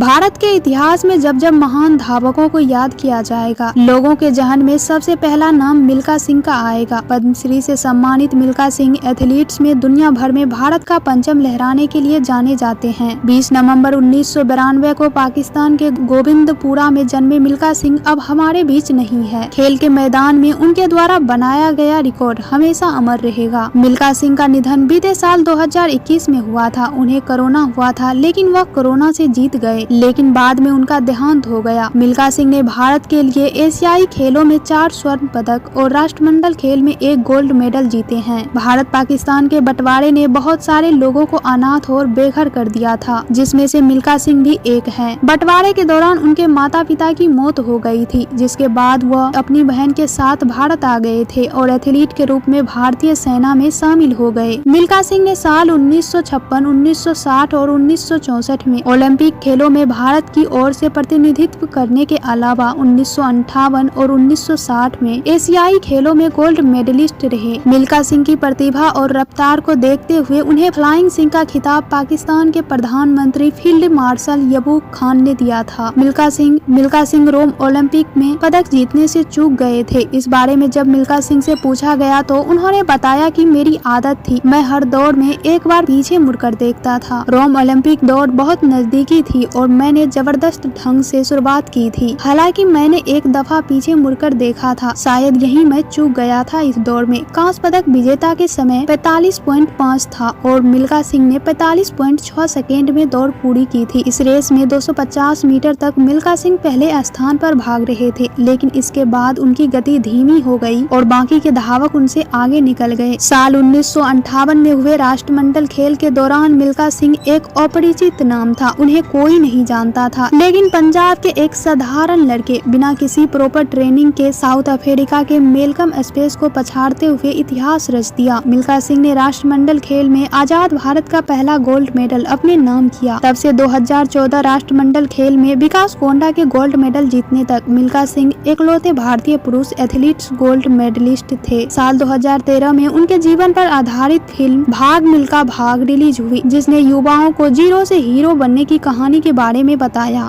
भारत के इतिहास में जब जब महान धावकों को याद किया जाएगा, लोगों के जहन में सबसे पहला नाम मिल्खा सिंह का आएगा। पद्मश्री से सम्मानित मिल्खा सिंह एथलीट्स में दुनिया भर में भारत का परचम लहराने के लिए जाने जाते हैं। 20 नवंबर 1992 को पाकिस्तान के गोविंदपुरा में जन्मे मिल्खा सिंह अब हमारे बीच नहीं है। खेल के मैदान में उनके द्वारा बनाया गया रिकॉर्ड हमेशा अमर रहेगा। मिल्खा सिंह का निधन बीते साल 2021 में हुआ था। उन्हें कोरोना हुआ था, लेकिन वह कोरोना से जीत गए, लेकिन बाद में उनका देहांत हो गया। मिल्खा सिंह ने भारत के लिए एशियाई खेलों में 4 स्वर्ण पदक और राष्ट्रमंडल खेल में 1 गोल्ड मेडल जीते हैं। भारत पाकिस्तान के बंटवारे ने बहुत सारे लोगों को अनाथ और बेघर कर दिया था, जिसमें से मिल्खा सिंह भी एक हैं। बंटवारे के दौरान उनके माता पिता की मौत हो गई थी, जिसके बाद वह अपनी बहन के साथ भारत आ गए थे और एथलीट के रूप में भारतीय सेना में शामिल हो गए। मिल्खा सिंह ने साल 1956, 1960 और 1964 में ओलंपिक खेलों में भारत की ओर से प्रतिनिधित्व करने के अलावा 1958 और 1960 में एशियाई खेलों में गोल्ड मेडलिस्ट रहे। मिल्खा सिंह की प्रतिभा और रफ्तार को देखते हुए उन्हें फ्लाइंग सिंह का खिताब पाकिस्तान के प्रधानमंत्री फील्ड मार्शल यबूब खान ने दिया था। मिल्खा सिंह रोम ओलंपिक में पदक जीतने से चूक गए थे। इस बारे में जब मिल्खा सिंह से पूछा गया तो उन्होंने बताया कि मेरी आदत थी, मैं हर दौड़ में एक बार पीछे मुड़कर देखता था। रोम ओलंपिक दौड़ बहुत नजदीकी थी और मैंने जबरदस्त ढंग से शुरुआत की थी। हालांकि मैंने एक दफा पीछे मुड़कर देखा था, शायद यही मैं चूक गया था। इस दौड़ में कांस्य पदक विजेता के समय 45.5 था और मिल्खा सिंह ने 45.6 सेकेंड में दौड़ पूरी की थी। इस रेस में 250 मीटर तक मिल्खा सिंह पहले स्थान पर भाग रहे थे, लेकिन इसके बाद उनकी गति धीमी हो गई और बाकी के धावक उनसे आगे निकल गए। साल 1958 में हुए राष्ट्रमंडल खेल के दौरान मिल्खा सिंह एक अपरिचित नाम था, उन्हें कोई नहीं जानता था, लेकिन पंजाब के एक साधारण लड़के बिना किसी प्रॉपर ट्रेनिंग के साउथ अफ्रीका के मेलकम स्पेस को पछाड़ते हुए इतिहास रच दिया। मिल्खा सिंह ने राष्ट्रमंडल खेल में आजाद भारत का पहला गोल्ड मेडल अपने नाम किया। तब से 2014 राष्ट्रमंडल खेल में विकास कोंडा के गोल्ड मेडल जीतने तक मिल्खा सिंह इकलौते भारतीय पुरुष एथलीट्स गोल्ड मेडलिस्ट थे। साल 2013 में उनके जीवन पर आधारित फिल्म भाग मिल्खा भाग रिलीज हुई, जिसने युवाओं को जीरो से हीरो बनने की कहानी के बारे में बताया।